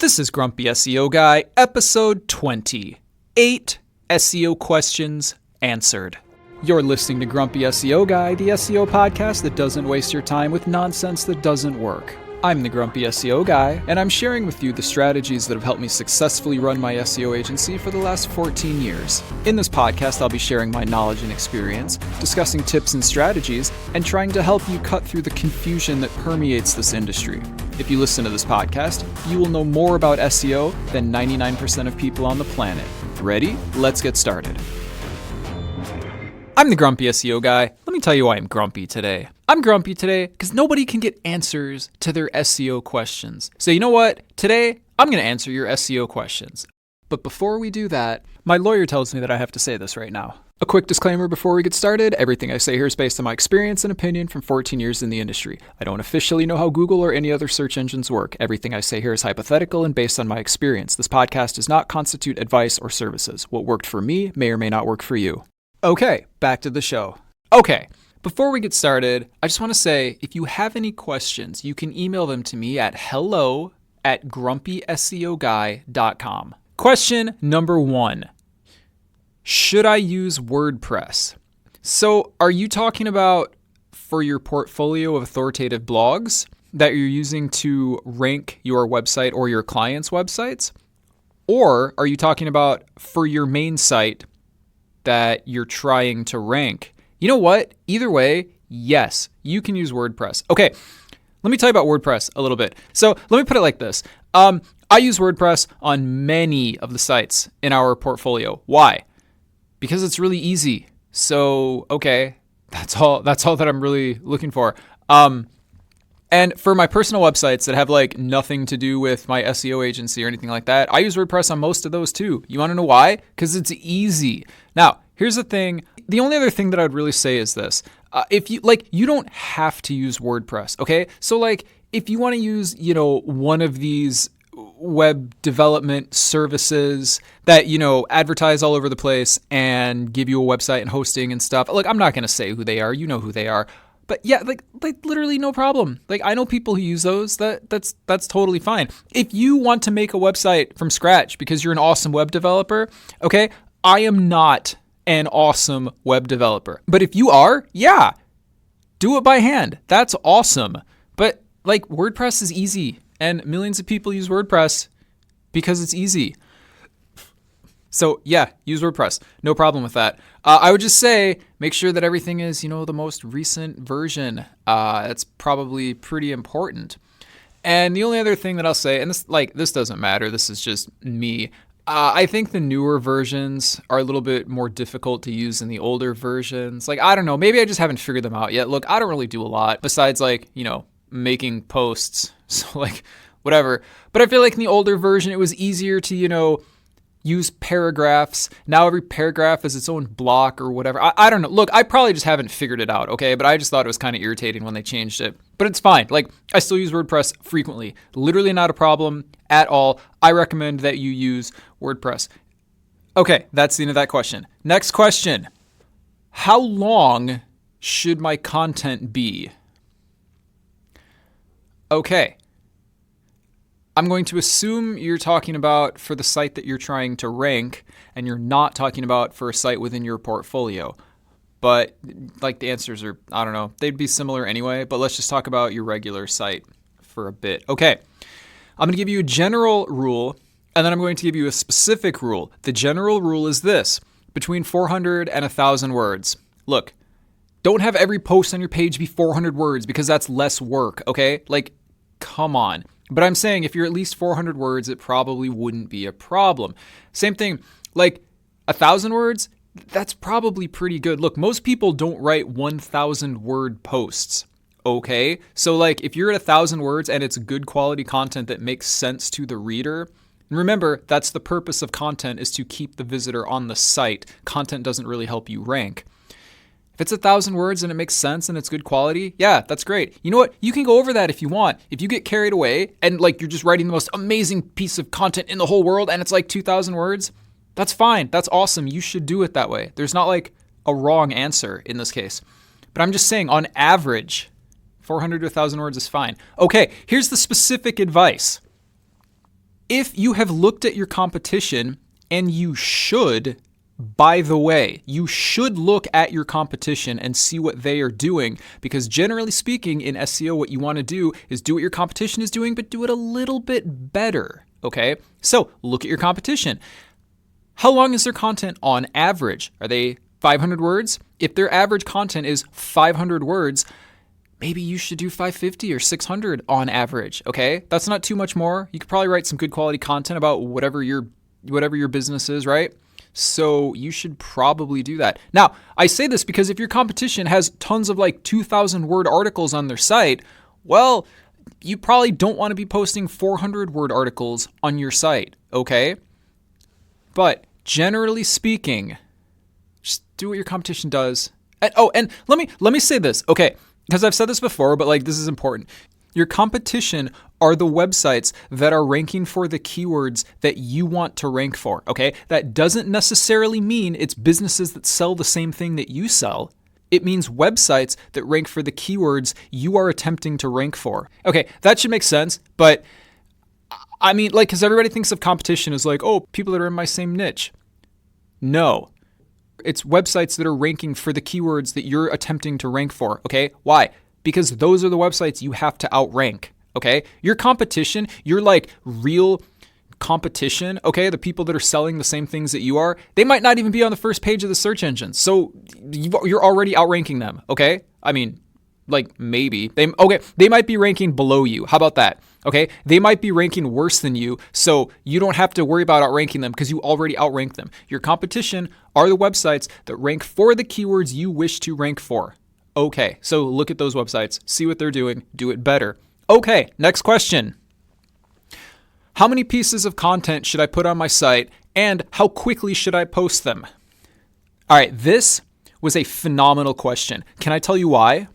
This is Grumpy SEO Guy, episode 20. 8 SEO questions answered. You're listening to Grumpy SEO Guy, the SEO podcast that doesn't waste your time with nonsense that doesn't work. I'm the Grumpy SEO Guy, and I'm sharing with you the strategies that have helped me successfully run my SEO agency for the last 14 years. In this podcast, I'll be sharing my knowledge and experience, discussing tips and strategies, and trying to help you cut through the confusion that permeates this industry. If you listen to this podcast, you will know more about SEO than 99% of people on the planet. Ready? Let's get started. I'm the Grumpy SEO Guy. Let me tell you why I'm grumpy today. I'm grumpy today because nobody can get answers to their SEO questions. So you know what? Today, I'm going to answer your SEO questions. But before we do that, my lawyer tells me that I have to say this right now. A quick disclaimer before we get started. Everything I say here is based on my experience and opinion from 14 years in the industry. I don't officially know how Google or any other search engines work. Everything I say here is hypothetical and based on my experience. This podcast does not constitute advice or services. What worked for me may or may not work for you. Okay, back to the show. Okay, before we get started, I just want to say, if you have any questions, you can email them to me at hello@grumpyseoguy.com. Question number 1. Should I use WordPress? So, are you talking about for your portfolio of authoritative blogs that you're using to rank your website or your clients' websites? Or are you talking about for your main site that you're trying to rank? You know what? Either way, yes, you can use WordPress. Okay, let me tell you about WordPress a little bit. So let me put it like this. I use WordPress on many of the sites in our portfolio. Why? Because it's really easy. So, okay, that's all that I'm really looking for. And for my personal websites that have like nothing to do with my SEO agency or anything like that, I use WordPress on most of those too. You want to know why? Because it's easy. Now, here's the thing. The only other thing that I would really say is this. If you you don't have to use WordPress, okay? So if you want to use, one of these web development services that, advertise all over the place and give you a website and hosting and stuff. Look, I'm not going to say who they are. You know who they are. But yeah, literally no problem. I know people who use those. That's totally fine. If you want to make a website from scratch because you're an awesome web developer, okay, I am not an awesome web developer. But if you are, yeah, do it by hand. That's awesome. But WordPress is easy, and millions of people use WordPress because it's easy. So yeah, use WordPress. No problem with that. I would just say, make sure that everything is, the most recent version. That's probably pretty important. And the only other thing that I'll say, and this doesn't matter, this is just me. I think the newer versions are a little bit more difficult to use than the older versions. I don't know, maybe I just haven't figured them out yet. Look, I don't really do a lot besides making posts. So whatever. But I feel like in the older version, it was easier to, use paragraphs. Now every paragraph is its own block or whatever. I don't know. Look, I probably just haven't figured it out, okay? But I just thought it was kind of irritating when they changed it. But it's fine. I still use WordPress frequently. Literally not a problem at all. I recommend that you use WordPress. Okay, that's the end of that question. Next question. How long should my content be? Okay. I'm going to assume you're talking about for the site that you're trying to rank, and you're not talking about for a site within your portfolio. But the answers are, I don't know, they'd be similar anyway, but let's just talk about your regular site for a bit. Okay, I'm going to give you a general rule, and then I'm going to give you a specific rule. The general rule is this: between 400 and 1,000 words. Look, don't have every post on your page be 400 words because that's less work, okay? Come on. But I'm saying if you're at least 400 words, it probably wouldn't be a problem. Same thing, 1,000 words, that's probably pretty good. Look, most people don't write 1,000 word posts, okay? So if you're at 1,000 words and it's good quality content that makes sense to the reader, and remember, that's the purpose of content, is to keep the visitor on the site. Content doesn't really help you rank. If it's 1,000 words and it makes sense and it's good quality, yeah, that's great. You know what? You can go over that if you want. If you get carried away and you're just writing the most amazing piece of content in the whole world and it's 2,000 words, that's fine. That's awesome. You should do it that way. There's not a wrong answer in this case. But I'm just saying, on average, 400 to 1,000 words is fine. Okay, here's the specific advice. If you have looked at your competition, and you should, by the way, you should look at your competition and see what they are doing, because generally speaking in SEO, what you want to do is do what your competition is doing, but do it a little bit better. Okay, so look at your competition. How long is their content on average? Are they 500 words? If their average content is 500 words, maybe you should do 550 or 600 on average. Okay, that's not too much more. You could probably write some good quality content about whatever your business is, right? So you should probably do that. Now, I say this because if your competition has tons of like 2,000 word articles on their site, well, you probably don't want to be posting 400 word articles on your site, okay? But generally speaking, just do what your competition does. And let me say this, okay? Because I've said this before, but like this is important. Your competition are the websites that are ranking for the keywords that you want to rank for, okay? That doesn't necessarily mean it's businesses that sell the same thing that you sell. It means websites that rank for the keywords you are attempting to rank for. Okay, that should make sense, but I mean, like, because everybody thinks of competition as like, oh, people that are in my same niche. No, it's websites that are ranking for the keywords that you're attempting to rank for, okay? Why? Because those are the websites you have to outrank, okay? Your competition, your like real competition, okay? The people that are selling the same things that you are, they might not even be on the first page of the search engine. So you're already outranking them, okay? I mean, like maybe. They might be ranking below you. How about that? Okay? They might be ranking worse than you, so you don't have to worry about outranking them because you already outrank them. Your competition are the websites that rank for the keywords you wish to rank for. Okay, so look at those websites, see what they're doing, do it better. Okay, next question. How many pieces of content should I put on my site, and how quickly should I post them? All right, this was a phenomenal question. Can I tell you why?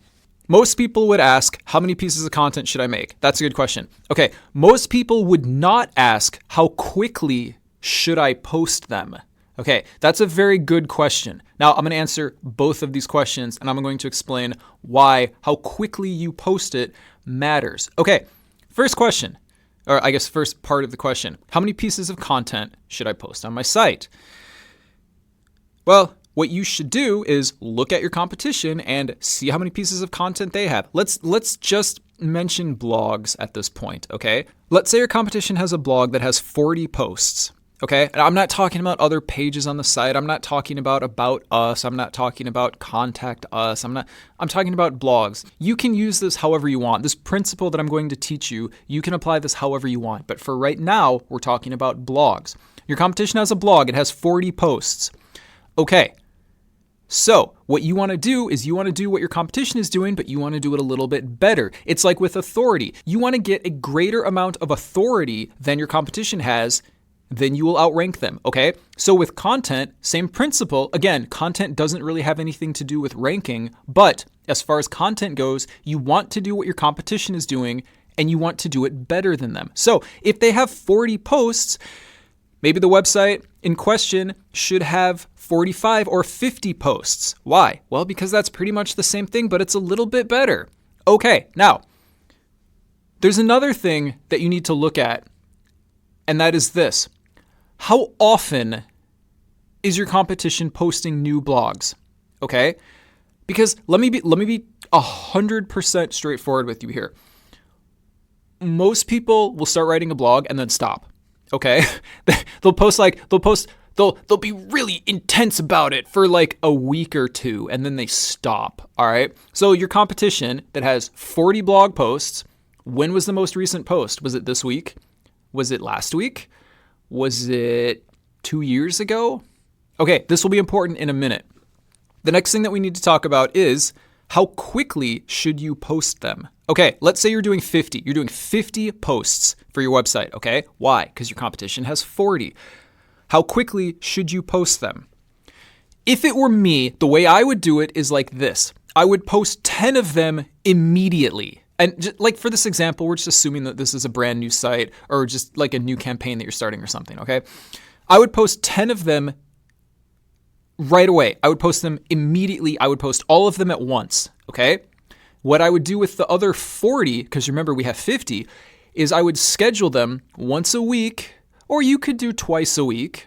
Most people would ask, how many pieces of content should I make? That's a good question. Okay, most people would not ask, how quickly should I post them? Okay, that's a very good question. Now, I'm going to answer both of these questions, and I'm going to explain why how quickly you post it matters. Okay, first question, or I guess first part of the question. How many pieces of content should I post on my site? Well, what you should do is look at your competition and see how many pieces of content they have. Let's just mention blogs at this point, okay? Let's say your competition has a blog that has 40 posts. Okay, and I'm not talking about other pages on the site. I'm not talking about us. I'm not talking about contact us. I'm talking about blogs. You can use this however you want. This principle that I'm going to teach you, you can apply this however you want. But for right now, we're talking about blogs. Your competition has a blog. It has 40 posts. Okay, so what you want to do is you want to do what your competition is doing, but you want to do it a little bit better. It's like with authority. You want to get a greater amount of authority than your competition has, then you will outrank them, okay? So with content, same principle. Again, content doesn't really have anything to do with ranking, but as far as content goes, you want to do what your competition is doing, and you want to do it better than them. So if they have 40 posts, maybe the website in question should have 45 or 50 posts. Why? Well, because that's pretty much the same thing, but it's a little bit better. Okay, now, there's another thing that you need to look at, and that is this. How often is your competition posting new blogs? Okay? Because let me be 100% straightforward with you here. Most people will start writing a blog and then stop. Okay? They'll be really intense about it for like a week or two and then they stop. All right? So your competition that has 40 blog posts, when was the most recent post? Was it this week? Was it last week? Was it 2 years ago? Okay, this will be important in a minute. The next thing that we need to talk about is how quickly should you post them? Okay, let's say you're doing 50. You're doing 50 posts for your website, okay? Why? Because your competition has 40. How quickly should you post them? If it were me, the way I would do it is like this. I would post 10 of them immediately. And just, like for this example, we're just assuming that this is a brand new site or just like a new campaign that you're starting or something, okay? I would post 10 of them right away. I would post them immediately. I would post all of them at once, okay? What I would do with the other 40, because remember we have 50, is I would schedule them once a week, or you could do twice a week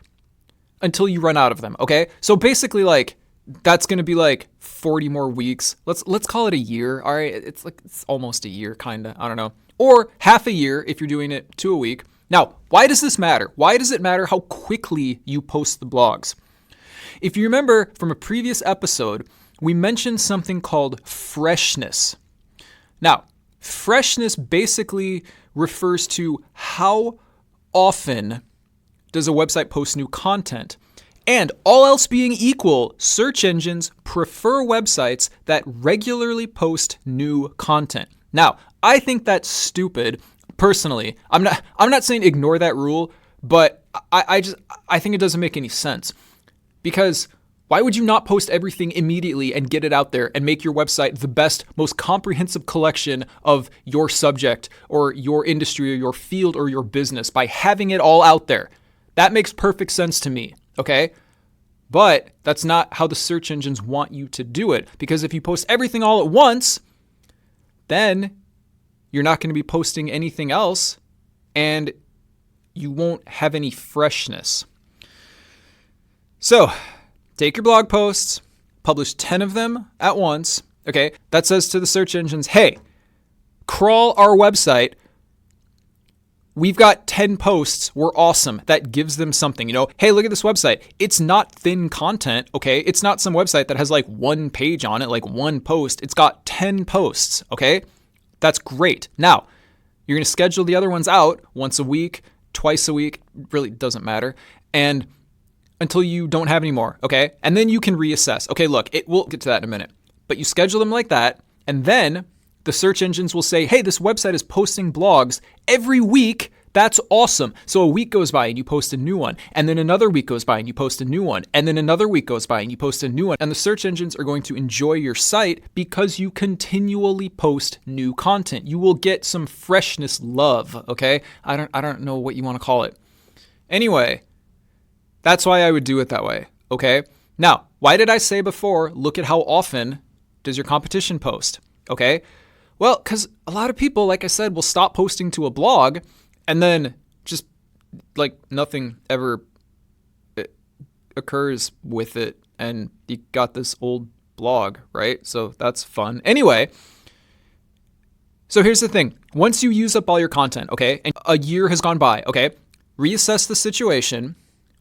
until you run out of them, okay? So basically, like, that's going to be like 40 more weeks. Let's call it a year, all right? It's almost a year, kind of. I don't know. Or half a year if you're doing it 2 a week. Now, why does this matter? Why does it matter how quickly you post the blogs? If you remember from a previous episode, we mentioned something called freshness. Now, freshness basically refers to how often does a website post new content. And all else being equal, search engines prefer websites that regularly post new content. Now, I think that's stupid. Personally, I'm not saying ignore that rule, but I think it doesn't make any sense. Because why would you not post everything immediately and get it out there and make your website the best, most comprehensive collection of your subject or your industry or your field or your business by having it all out there? That makes perfect sense to me, okay? But that's not how the search engines want you to do it. Because if you post everything all at once, then you're not going to be posting anything else and you won't have any freshness. So take your blog posts, publish 10 of them at once. Okay, that says to the search engines, hey, crawl our website. We've got 10 posts. We're awesome. That gives them something, hey, look at this website. It's not thin content. Okay. It's not some website that has like one page on it, like one post. It's got 10 posts. Okay. That's great. Now you're going to schedule the other ones out once a week, twice a week. Really doesn't matter. And until you don't have any more. Okay. And then you can reassess. Okay. Look, we'll get to that in a minute, but you schedule them like that. And then the search engines will say, hey, this website is posting blogs every week. That's awesome. So a week goes by and you post a new one. And then another week goes by and you post a new one. And then another week goes by and you post a new one. And the search engines are going to enjoy your site because you continually post new content. You will get some freshness love. Okay. I don't know what you want to call it. Anyway, that's why I would do it that way. Okay. Now, why did I say before, look at how often does your competition post? Okay. Well, because a lot of people, like I said, will stop posting to a blog and then just like nothing ever occurs with it. And you got this old blog, right? So that's fun. Anyway, so here's the thing. Once you use up all your content, okay, and a year has gone by, okay, reassess the situation.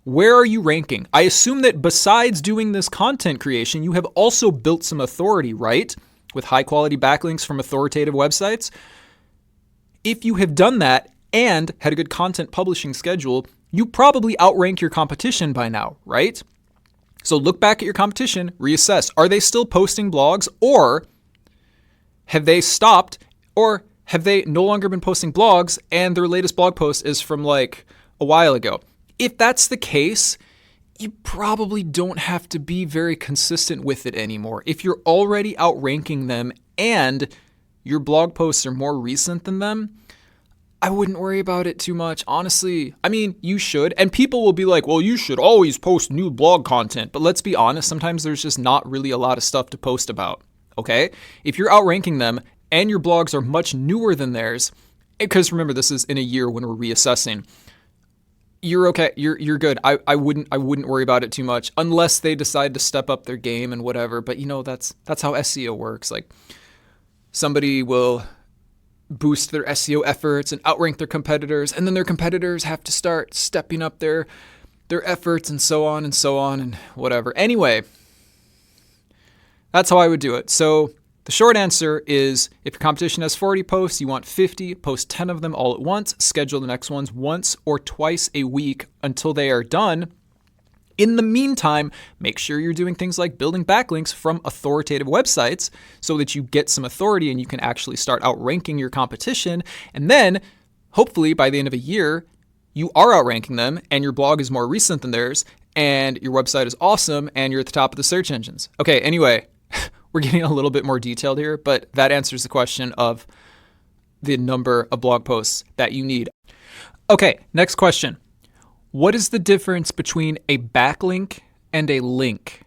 Where are you ranking? I assume that besides doing this content creation, you have also built some authority, right? With high quality backlinks from authoritative websites. If you have done that and had a good content publishing schedule, you probably outrank your competition by now, right? So look back at your competition, reassess. Are they still posting blogs, or have they stopped, or have they no longer been posting blogs and their latest blog post is from like a while ago? If that's the case, you probably don't have to be very consistent with it anymore. If you're already outranking them and your blog posts are more recent than them, I wouldn't worry about it too much. Honestly, I mean, you should. And people will be like, well, you should always post new blog content. But let's be honest, sometimes there's just not really a lot of stuff to post about. Okay? If you're outranking them and your blogs are much newer than theirs, because remember, this is in a year when we're reassessing, you're okay. You're good. I wouldn't worry about it too much unless they decide to step up their game and whatever. But that's how SEO works. Like somebody will boost their SEO efforts and outrank their competitors, and then their competitors have to start stepping up their efforts and so on and whatever. Anyway, that's how I would do it. So the short answer is if your competition has 40 posts, you want 50, post 10 of them all at once, schedule the next ones once or twice a week until they are done. In the meantime, make sure you're doing things like building backlinks from authoritative websites so that you get some authority and you can actually start outranking your competition. And then hopefully by the end of a year, you are outranking them and your blog is more recent than theirs and your website is awesome and you're at the top of the search engines. Okay, anyway, we're getting a little bit more detailed here, but that answers the question of the number of blog posts that you need. Okay, next question. What is the difference between a backlink and a link?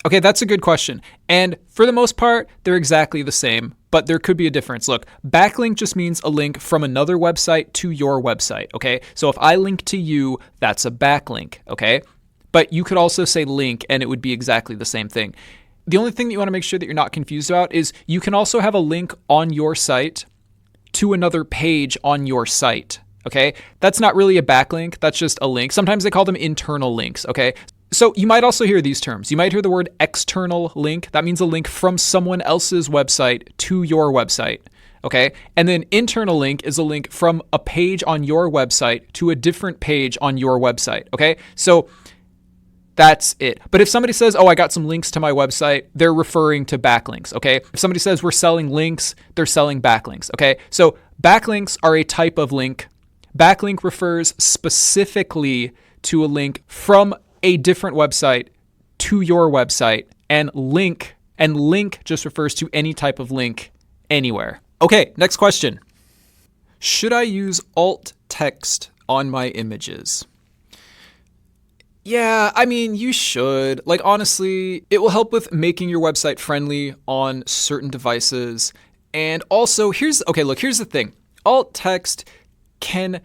Okay, that's a good question. And for the most part, they're exactly the same, but there could be a difference. Look, backlink just means a link from another website to your website, okay? So if I link to you, that's a backlink, okay? But you could also say link and it would be exactly the same thing. The only thing that you want to make sure that you're not confused about is you can also have a link on your site to another page on your site, okay? That's not really a backlink, that's just a link. Sometimes they call them internal links, okay? So you might also hear these terms. You might hear the word external link. That means a link from someone else's website to your website, okay? And then internal link is a link from a page on your website to a different page on your website, okay? So that's it. But if somebody says, oh, I got some links to my website, they're referring to backlinks, okay? If somebody says we're selling links, they're selling backlinks, okay? So backlinks are a type of link. Backlink refers specifically to a link from a different website to your website, and link just refers to any type of link anywhere. Okay, next question. Should I use alt text on my images? Yeah, I mean, you should. Like, honestly, it will help with making your website friendly on certain devices. And also, here's the thing. Alt text can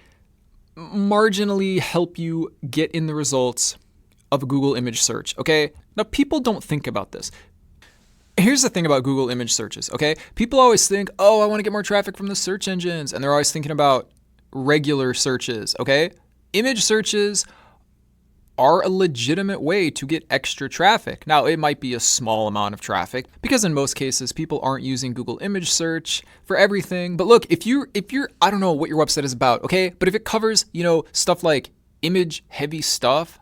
marginally help you get in the results of a Google image search, okay? Now, people don't think about this. Here's the thing about Google image searches, okay? People always think, oh, I want to get more traffic from the search engines, and they're always thinking about regular searches, okay? Image searches are a legitimate way to get extra traffic. Now, it might be a small amount of traffic because in most cases, people aren't using Google image search for everything. But look, if you're, I don't know what your website is about, okay? But if it covers, stuff like image heavy stuff,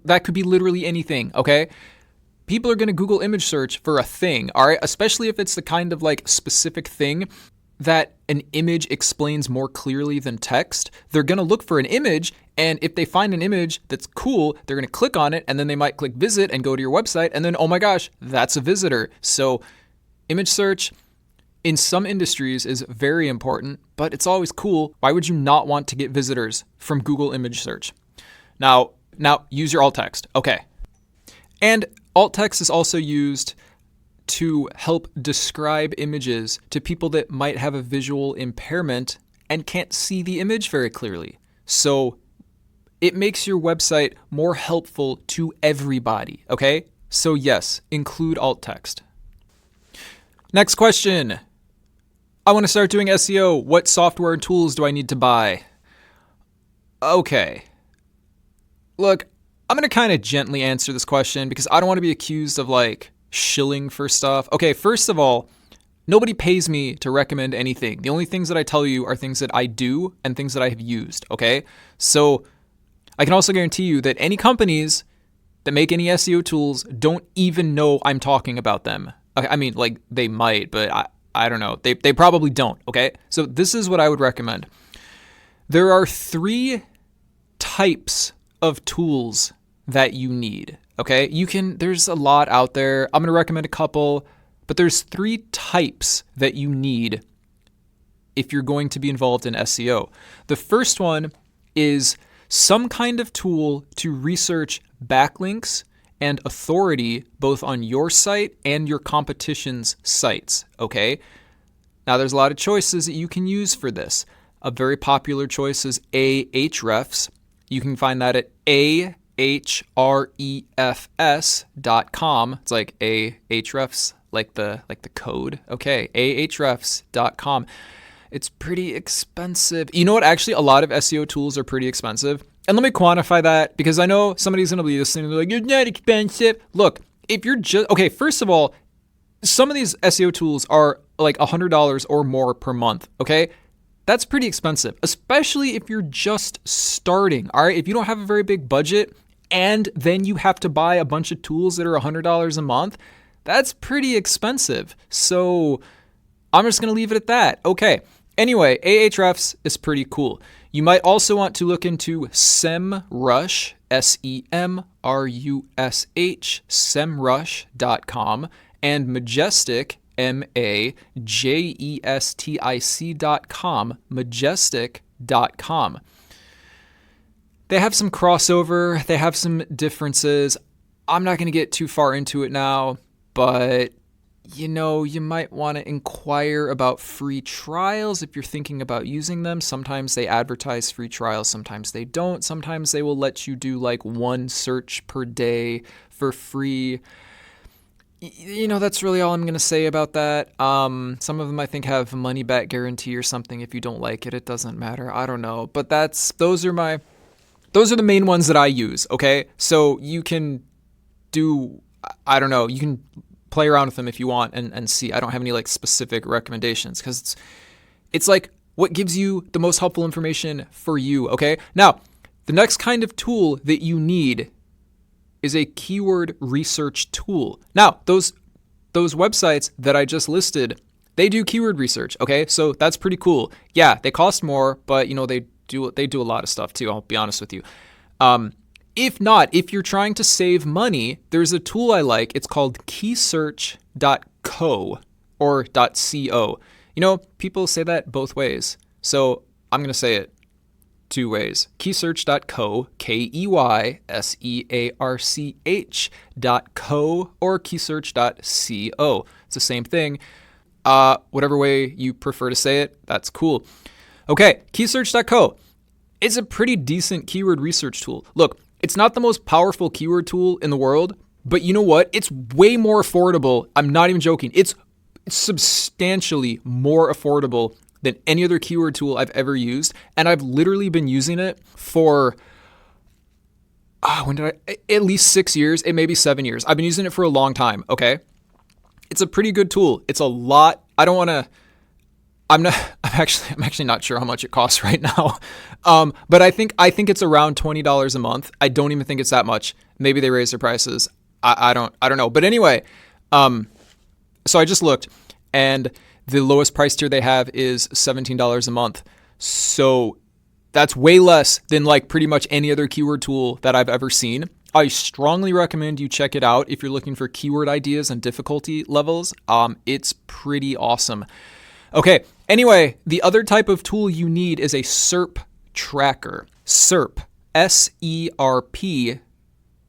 that could be literally anything, okay? People are going to Google image search for a thing, all right? Especially if it's the kind of like specific thing that an image explains more clearly than text. They're going to look for an image, and if they find an image that's cool, they're going to click on it, and then they might click visit and go to your website, and then, oh my gosh, that's a visitor. So image search in some industries is very important, but it's always cool. Why would you not want to get visitors from Google image search? Now use your alt text. Okay. And alt text is also used to help describe images to people that might have a visual impairment and can't see the image very clearly. So it makes your website more helpful to everybody, okay? So yes, include alt text. Next question. I want to start doing SEO. What software and tools do I need to buy? Okay. Look, I'm going to kind of gently answer this question because I don't want to be accused of like shilling for stuff. Okay, first of all, nobody pays me to recommend anything. The only things that I tell you are things that I do and things that I have used, okay? So I can also guarantee you that any companies that make any SEO tools don't even know I'm talking about them. I mean, like they might, but I don't know. They probably don't, okay? So this is what I would recommend. There are 3 types of tools that you need, okay? There's a lot out there. I'm going to recommend a couple, but there's 3 types that you need if you're going to be involved in SEO. The first one is some kind of tool to research backlinks and authority both on your site and your competition's sites, okay? Now, there's a lot of choices that you can use for this. A very popular choice is Ahrefs. You can find that at ahrefs.com. It's like Ahrefs, like the code. Okay, ahrefs.com. It's pretty expensive. You know what? Actually, a lot of SEO tools are pretty expensive. And let me quantify that because I know somebody's going to be listening and they're like, it's not expensive. Look, if you're just, okay, first of all, some of these SEO tools are like $100 or more per month, okay? That's pretty expensive, especially if you're just starting, all right? If you don't have a very big budget and then you have to buy a bunch of tools that are $100 a month, that's pretty expensive. So I'm just going to leave it at that. Okay. Anyway, Ahrefs is pretty cool. You might also want to look into SEMrush, SEMrush, SEMrush.com, and Majestic, Majestic.com, Majestic.com. They have some crossover, they have some differences. I'm not going to get too far into it now, but you might want to inquire about free trials if you're thinking about using them. Sometimes they advertise free trials, sometimes they don't. Sometimes they will let you do like one search per day for free. That's really all I'm going to say about that. Some of them I think have a money back guarantee or something. If you don't like it, it doesn't matter. I don't know. But those are the main ones that I use. Okay. So you can you can play around with them if you want and see. I don't have any like specific recommendations because it's like what gives you the most helpful information for you. Okay. Now, the next kind of tool that you need is a keyword research tool. Now, those websites that I just listed, they do keyword research. Okay. So that's pretty cool. Yeah. They cost more, but they do a lot of stuff too. I'll be honest with you. If you're trying to save money, there's a tool I like. It's called keysearch.co or .co. People say that both ways. So I'm going to say it two ways. Keysearch.co, keysearch.co, or keysearch.co. It's the same thing. Whatever way you prefer to say it, that's cool. Okay, keysearch.co. It's a pretty decent keyword research tool. Look, it's not the most powerful keyword tool in the world, but you know what? It's way more affordable. I'm not even joking. It's substantially more affordable than any other keyword tool I've ever used. And I've literally been using it for, at least 6 years. It may be 7 years. I've been using it for a long time. Okay. It's a pretty good tool. It's a lot. I'm actually not sure how much it costs right now. But I think it's around $20 a month. I don't even think it's that much. Maybe they raise their prices. I don't know. But anyway, so I just looked and the lowest price tier they have is $17 a month. So that's way less than like pretty much any other keyword tool that I've ever seen. I strongly recommend you check it out if you're looking for keyword ideas and difficulty levels. It's pretty awesome. Okay, anyway, the other type of tool you need is a SERP tracker. SERP, S-E-R-P,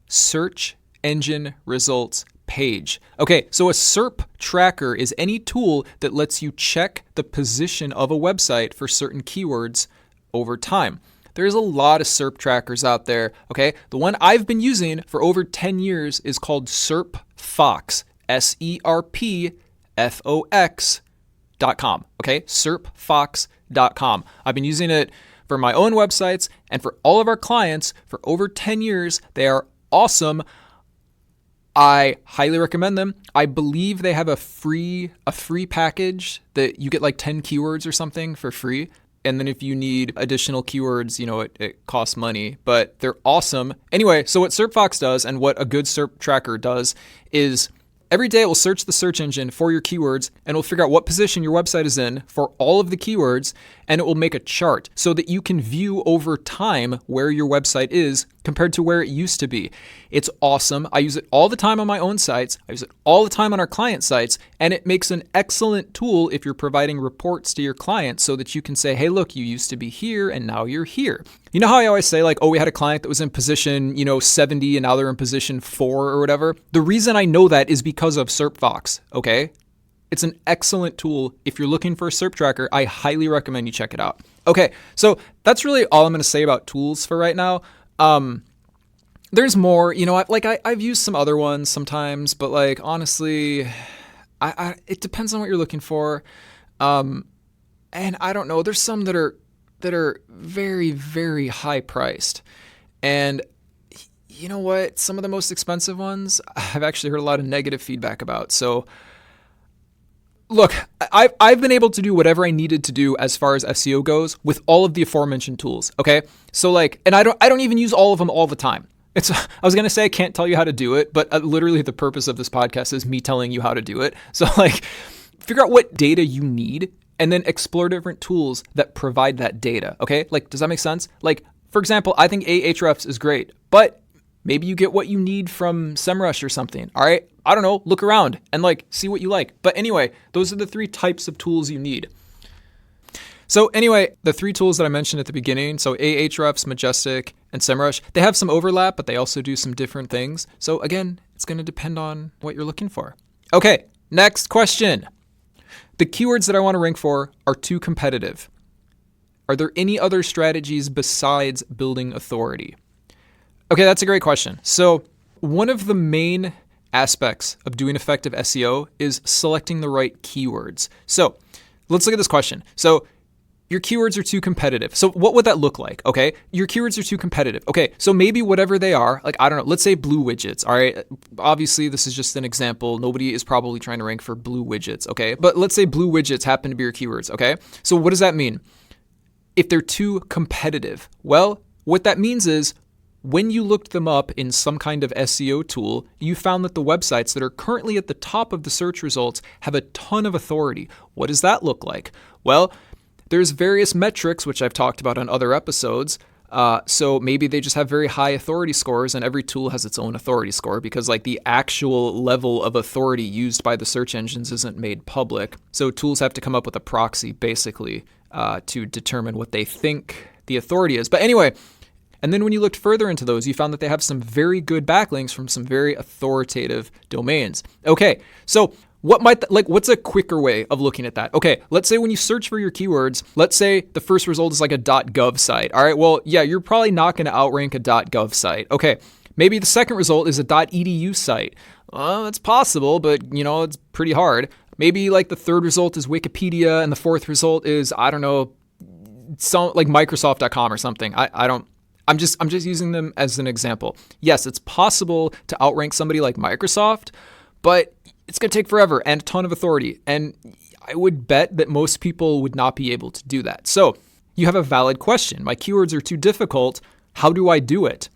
Search Engine Results Page. Okay, so a SERP tracker is any tool that lets you check the position of a website for certain keywords over time. There's a lot of SERP trackers out there, okay? The one I've been using for over 10 years is called SERP Fox, SERPFOX.com, okay? SERPFox.com. I've been using it for my own websites and for all of our clients for over 10 years. They are awesome. I highly recommend them. I believe they have a free package that you get like 10 keywords or something for free. And then if you need additional keywords, it costs money, but they're awesome. Anyway, so what SERPFox does and what a good SERP tracker does is every day it will search the search engine for your keywords and it will figure out what position your website is in for all of the keywords, and it will make a chart so that you can view over time where your website is compared to where it used to be. It's awesome. I use it all the time on my own sites. I use it all the time on our client sites, and it makes an excellent tool if you're providing reports to your clients so that you can say, hey, look, you used to be here and now you're here. You know how I always say like, oh, we had a client that was in position, 70 and now they're in position 4 or whatever? The reason I know that is because of SERPFox, okay? It's an excellent tool. If you're looking for a SERP tracker, I highly recommend you check it out. Okay, so that's really all I'm going to say about tools for right now. There's more, I've used some other ones sometimes, but like, honestly, it depends on what you're looking for. And I don't know, there's some that are very, very high priced. And you know what? Some of the most expensive ones I've actually heard a lot of negative feedback about. So look, I've been able to do whatever I needed to do as far as SEO goes with all of the aforementioned tools. Okay. So like, and I don't even use all of them all the time. I was going to say, I can't tell you how to do it, but literally the purpose of this podcast is me telling you how to do it. So like, figure out what data you need and then explore different tools that provide that data. Okay. Like, does that make sense? Like, for example, I think Ahrefs is great, but maybe you get what you need from SEMrush or something. All right. I don't know. Look around and like, see what you like. But anyway, those are the 3 types of tools you need. So anyway, the 3 tools that I mentioned at the beginning, so Ahrefs, Majestic, and SEMrush. They have some overlap, but they also do some different things. So again, it's going to depend on what you're looking for. Okay, next question. The keywords that I want to rank for are too competitive. Are there any other strategies besides building authority? Okay, that's a great question. So one of the main aspects of doing effective SEO is selecting the right keywords. So let's look at this question. So your keywords are too competitive. So what would that look like? Okay, your keywords are too competitive. Okay, so maybe whatever they are, like, I don't know, let's say blue widgets. All right, obviously this is just an example. Nobody is probably trying to rank for blue widgets. Okay, but let's say blue widgets happen to be your keywords. Okay, so what does that mean? If they're too competitive, well, what that means is when you looked them up in some kind of SEO tool, you found that the websites that are currently at the top of the search results have a ton of authority. What does that look like? Well, there's various metrics, which I've talked about on other episodes. So maybe they just have very high authority scores, and every tool has its own authority score because like the actual level of authority used by the search engines isn't made public. So tools have to come up with a proxy basically to determine what they think the authority is. But anyway, and then when you looked further into those, you found that they have some very good backlinks from some very authoritative domains. Okay, so what's a quicker way of looking at that? Okay, let's say when you search for your keywords, let's say the first result is like a .gov site. All right, well, yeah, you're probably not going to outrank a .gov site. Okay, maybe the second result is a .edu site. Well, it's possible, but it's pretty hard. Maybe like the third result is Wikipedia, and the fourth result is, I don't know, some like Microsoft.com or something. I'm just using them as an example. Yes, it's possible to outrank somebody like Microsoft, but it's going to take forever and a ton of authority. And I would bet that most people would not be able to do that. So you have a valid question. My keywords are too difficult. How do I do it?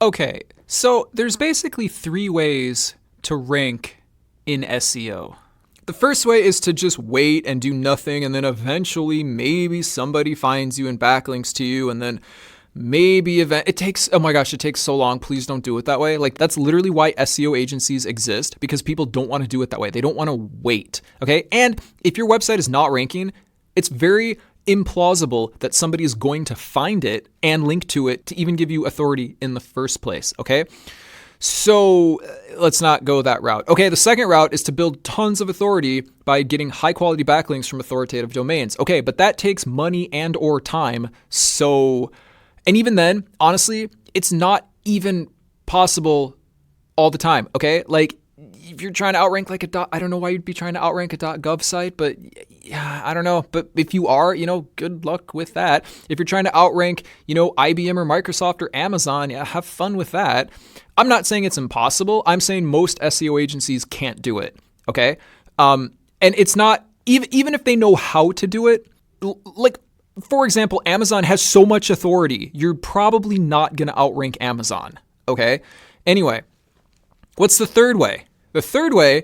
Okay, so there's basically 3 ways to rank in SEO. The first way is to just wait and do nothing, and then eventually maybe somebody finds you and backlinks to you, and then maybe it takes so long. Please don't do it that way. Like, that's literally why SEO agencies exist, because people don't want to do it that way. They don't want to wait. Okay. And if your website is not ranking, it's very implausible that somebody is going to find it and link to it to even give you authority in the first place. Okay. So let's not go that route. Okay, the second route is to build tons of authority by getting high quality backlinks from authoritative domains. Okay, but that takes money and or time. And even then, honestly, it's not even possible all the time, okay? Like, if you're trying to outrank like I don't know why you'd be trying to outrank a .gov site, but yeah, I don't know. But if you are, good luck with that. If you're trying to outrank, IBM or Microsoft or Amazon, yeah, have fun with that. I'm not saying it's impossible. I'm saying most SEO agencies can't do it, okay? And it's not, even if they know how to do it, like, for example, Amazon has so much authority, you're probably not going to outrank Amazon, okay? Anyway, what's the third way? The third way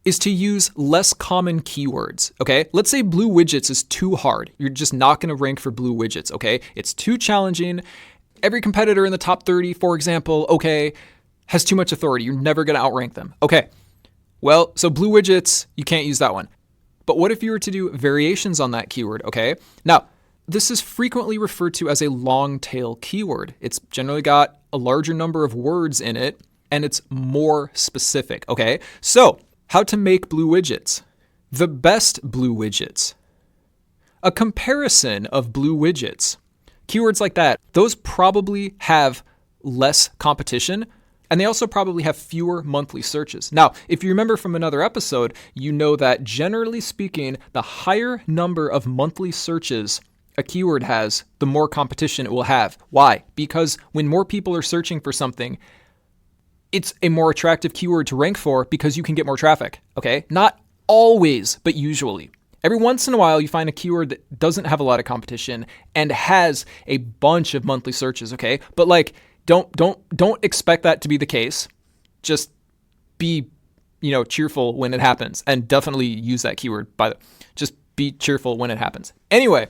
is to use less common keywords, okay? Let's say blue widgets is too hard. You're just not going to rank for blue widgets, okay? It's too challenging. Every competitor in the top 30, for example, okay, has too much authority. You're never going to outrank them. Okay, well, so blue widgets, you can't use that one. But what if you were to do variations on that keyword, okay? Now, this is frequently referred to as a long tail keyword. It's generally got a larger number of words in it, and it's more specific, okay? So, how to make blue widgets. The best blue widgets. A comparison of blue widgets. Keywords like that, those probably have less competition, and they also probably have fewer monthly searches. Now, if you remember from another episode, you know that generally speaking, the higher number of monthly searches a keyword has, the more competition it will have. Why? Because when more people are searching for something, it's a more attractive keyword to rank for because you can get more traffic, okay? Not always, but usually. Every once in a while, you find a keyword that doesn't have a lot of competition and has a bunch of monthly searches, okay? But like, don't expect that to be the case. Just be, cheerful when it happens, and definitely use that keyword. Just be cheerful when it happens. Anyway,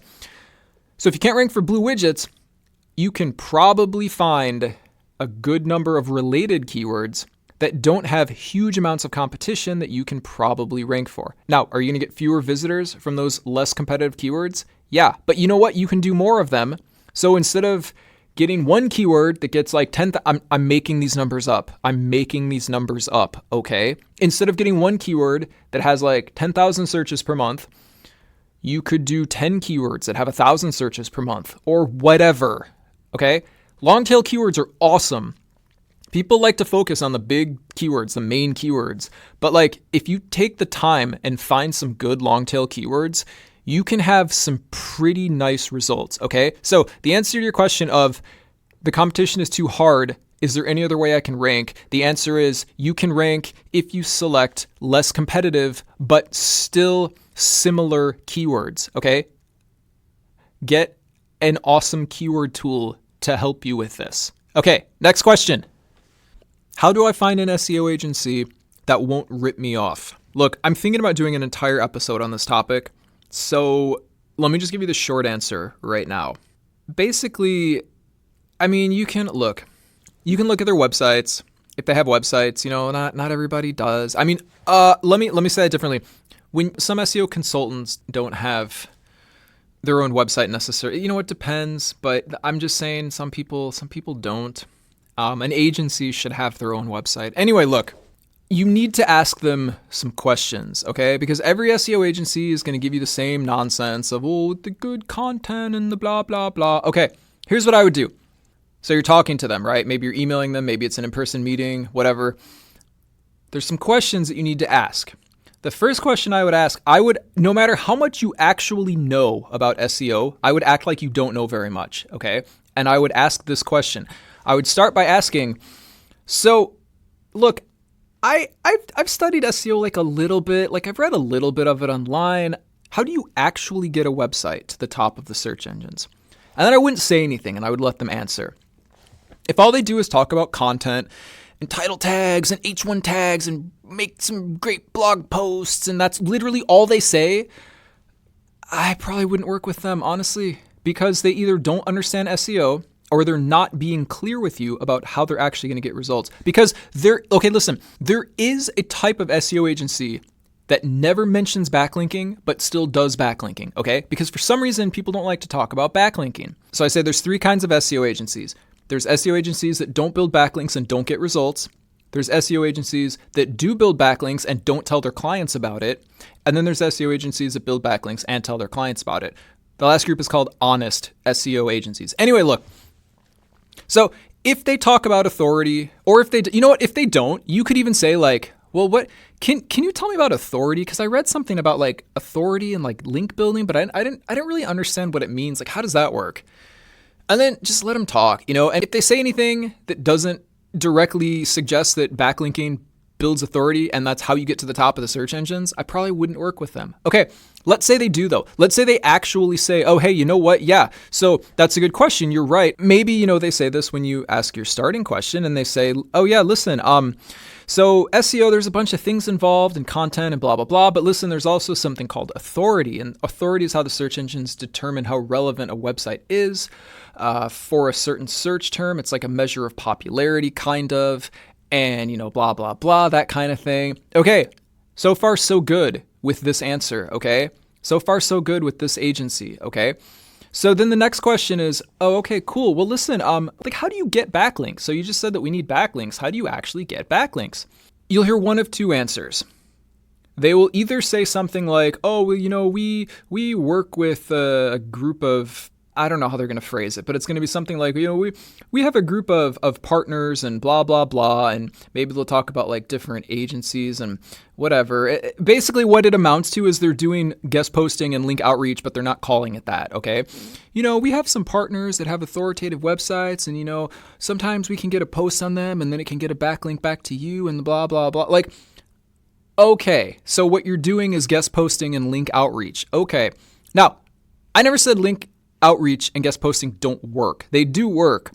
so if you can't rank for blue widgets, you can probably find a good number of related keywords that don't have huge amounts of competition that you can probably rank for. Now, are you going to get fewer visitors from those less competitive keywords? Yeah, but you know what? You can do more of them. So instead of getting one keyword that gets like 10, I'm making these numbers up. Okay. Instead of getting one keyword that has like 10,000 searches per month, you could do 10 keywords that have 1,000 searches per month or whatever. Okay. Long tail keywords are awesome. People like to focus on the big keywords, the main keywords. But like if you take the time and find some good long tail keywords, you can have some pretty nice results. Okay. So the answer to your question of the competition is too hard, is there any other way I can rank? The answer is you can rank if you select less competitive, but still similar keywords. Okay. Get an awesome keyword tool to help you with this. Okay. Next question. How do I find an SEO agency that won't rip me off? Look, I'm thinking about doing an entire episode on this topic. So let me just give you the short answer right now. Basically, I mean, you can look at their websites. If they have websites, not everybody does. I mean, let me say it differently. When some SEO consultants don't have their own website necessarily, it depends, but I'm just saying some people don't. An agency should have their own website. Anyway, look, you need to ask them some questions, okay? Because every SEO agency is going to give you the same nonsense of, the good content and the blah, blah, blah. Okay, here's what I would do. So you're talking to them, right? Maybe you're emailing them. Maybe it's an in-person meeting, whatever. There's some questions that you need to ask. The first question I would ask, no matter how much you actually know about SEO, I would act like you don't know very much, okay? And I would ask this question. I would start by asking, so look, I've studied SEO like a little bit, like I've read a little bit of it online. How do you actually get a website to the top of the search engines? And then I wouldn't say anything and I would let them answer. If all they do is talk about content and title tags and H1 tags and make some great blog posts and that's literally all they say, I probably wouldn't work with them, honestly, because they either don't understand SEO or they're not being clear with you about how they're actually going to get results. Because there is a type of SEO agency that never mentions backlinking, but still does backlinking, okay? Because for some reason, people don't like to talk about backlinking. So I say there's 3 kinds of SEO agencies. There's SEO agencies that don't build backlinks and don't get results. There's SEO agencies that do build backlinks and don't tell their clients about it. And then there's SEO agencies that build backlinks and tell their clients about it. The last group is called honest SEO agencies. Anyway, look. So if they talk about authority, or if they, if they don't, you could even say like, well, what can you tell me about authority? Because I read something about like authority and like link building, but I didn't really understand what it means. Like, how does that work? And then just let them talk, and if they say anything that doesn't directly suggest that backlinking builds authority and that's how you get to the top of the search engines, I probably wouldn't work with them. Okay, let's say they do though. Let's say they actually say, oh, hey, you know what? Yeah, so that's a good question. You're right. Maybe, they say this when you ask your starting question and they say, oh yeah, listen, so SEO, there's a bunch of things involved in content and blah, blah, blah. But listen, there's also something called authority. And authority is how the search engines determine how relevant a website is for a certain search term. It's like a measure of popularity, kind of. And, blah, blah, blah, that kind of thing. Okay, so far so good with this answer, okay? So far so good with this agency, okay? So then the next question is, oh, okay, cool. Well, listen, like how do you get backlinks? So you just said that we need backlinks. How do you actually get backlinks? You'll hear one of 2 answers. They will either say something like, oh, well, we work with a group of, I don't know how they're going to phrase it, but it's going to be something like, we have a group of partners and blah, blah, blah. And maybe they'll talk about like different agencies and whatever. Basically what it amounts to is they're doing guest posting and link outreach, but they're not calling it that. Okay. We have some partners that have authoritative websites and, sometimes we can get a post on them and then it can get a backlink back to you and blah, blah, blah. Like, okay. So what you're doing is guest posting and link outreach. Okay. Now, I never said link outreach and guest posting don't work. They do work,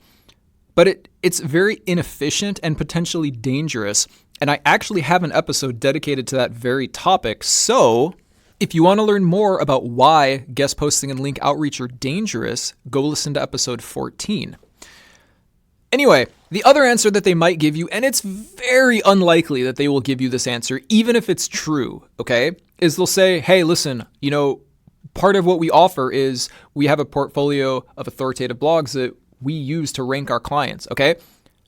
but it's very inefficient and potentially dangerous. And I actually have an episode dedicated to that very topic. So if you want to learn more about why guest posting and link outreach are dangerous, go listen to episode 14. Anyway, the other answer that they might give you, and it's very unlikely that they will give you this answer, even if it's true, okay, is they'll say, hey, listen, part of what we offer is we have a portfolio of authoritative blogs that we use to rank our clients, okay?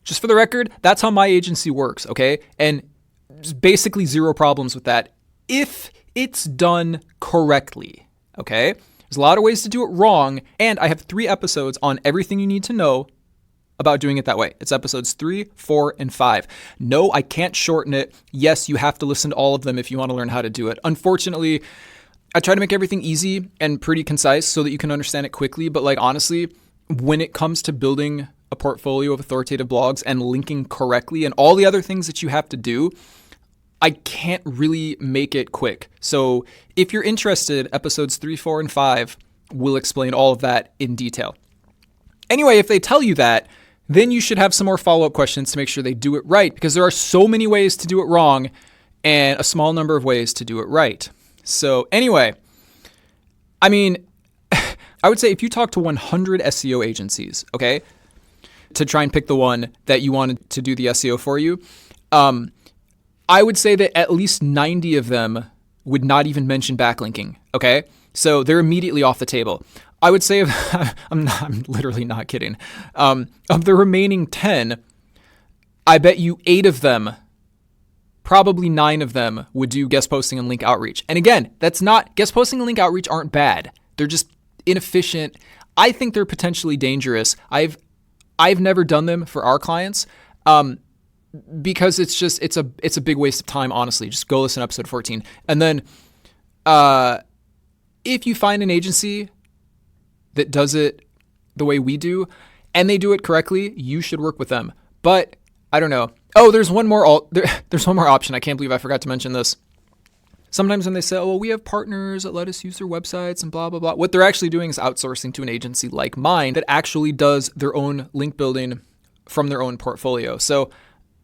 Just for the record, that's how my agency works, okay? And there's basically zero problems with that if it's done correctly, okay? There's a lot of ways to do it wrong, and I have 3 episodes on everything you need to know about doing it that way. It's episodes 3, 4, and 5. No, I can't shorten it. Yes, you have to listen to all of them if you want to learn how to do it. Unfortunately, I try to make everything easy and pretty concise so that you can understand it quickly, but like honestly, when it comes to building a portfolio of authoritative blogs and linking correctly and all the other things that you have to do, I can't really make it quick. So if you're interested, episodes 3, 4, and 5 will explain all of that in detail. Anyway, if they tell you that, then you should have some more follow-up questions to make sure they do it right, because there are so many ways to do it wrong and a small number of ways to do it right. So anyway, I mean, I would say if you talk to 100 SEO agencies, okay, to try and pick the one that you wanted to do the SEO for you, I would say that at least 90 of them would not even mention backlinking, okay? So they're immediately off the table. I would say, I'm literally not kidding. Of the remaining 10, I bet you 8 of them, probably 9 of them would do guest posting and link outreach. And again, that's not, guest posting and link outreach aren't bad. They're just inefficient. I think they're potentially dangerous. I've never done them for our clients because it's a big waste of time, honestly. Just go listen to episode 14. And then if you find an agency that does it the way we do and they do it correctly, you should work with them. But I don't know. Oh, there's one more there's one more option. I can't believe I forgot to mention this. Sometimes when they say, oh, well, we have partners that let us use their websites and blah, blah, blah, what they're actually doing is outsourcing to an agency like mine that actually does their own link building from their own portfolio. So,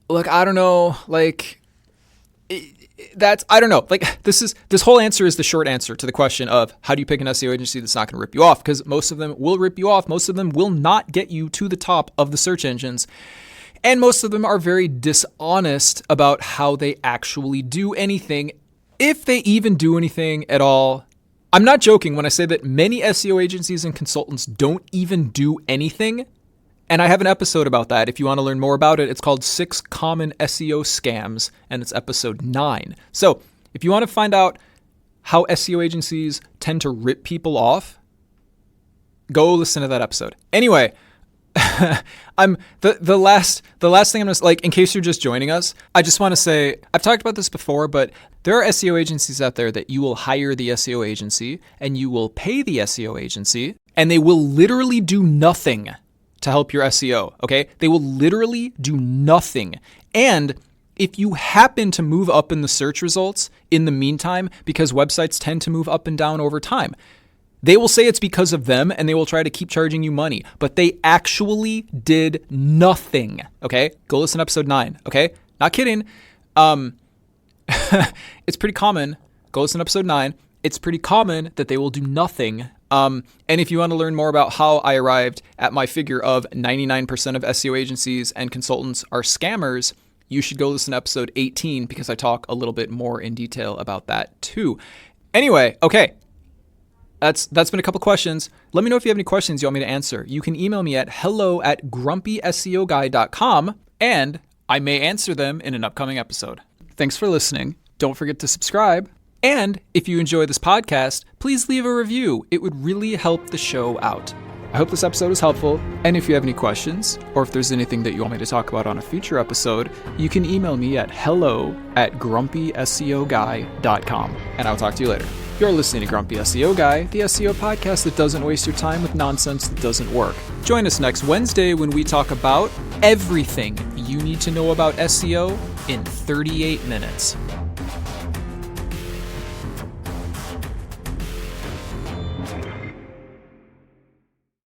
look, I don't know, like, I don't know. Like, this whole answer is the short answer to the question of how do you pick an SEO agency that's not going to rip you off? Because most of them will rip you off. Most of them will not get you to the top of the search engines. And most of them are very dishonest about how they actually do anything, if they even do anything at all. I'm not joking when I say that many SEO agencies and consultants don't even do anything. And I have an episode about that. If you want to learn more about it, it's called 6 Common SEO Scams, and it's episode 9. So if you want to find out how SEO agencies tend to rip people off, go listen to that episode. Anyway, the last thing I'm gonna, in case you're just joining us, I just want to say, I've talked about this before, but there are SEO agencies out there that you will hire the SEO agency and you will pay the SEO agency and they will literally do nothing to help your SEO. Okay. They will literally do nothing. And if you happen to move up in the search results in the meantime, because websites tend to move up and down over time, they will say it's because of them and they will try to keep charging you money, but they actually did nothing. Okay. Go listen to episode 9. Okay. Not kidding. It's pretty common. Go listen to episode 9. It's pretty common that they will do nothing. And if you want to learn more about how I arrived at my figure of 99% of SEO agencies and consultants are scammers, you should go listen to episode 18 because I talk a little bit more in detail about that too. Anyway, okay. That's been a couple questions. Let me know if you have any questions you want me to answer. You can email me at hello@grumpyseoguy.com and I may answer them in an upcoming episode. Thanks for listening. Don't forget to subscribe. And if you enjoy this podcast, please leave a review. It would really help the show out. I hope this episode was helpful. And if you have any questions, or if there's anything that you want me to talk about on a future episode, you can email me at hello@grumpyseoguy.com. And I'll talk to you later. You're listening to Grumpy SEO Guy, the SEO podcast that doesn't waste your time with nonsense that doesn't work. Join us next Wednesday when we talk about everything you need to know about SEO in 38 minutes.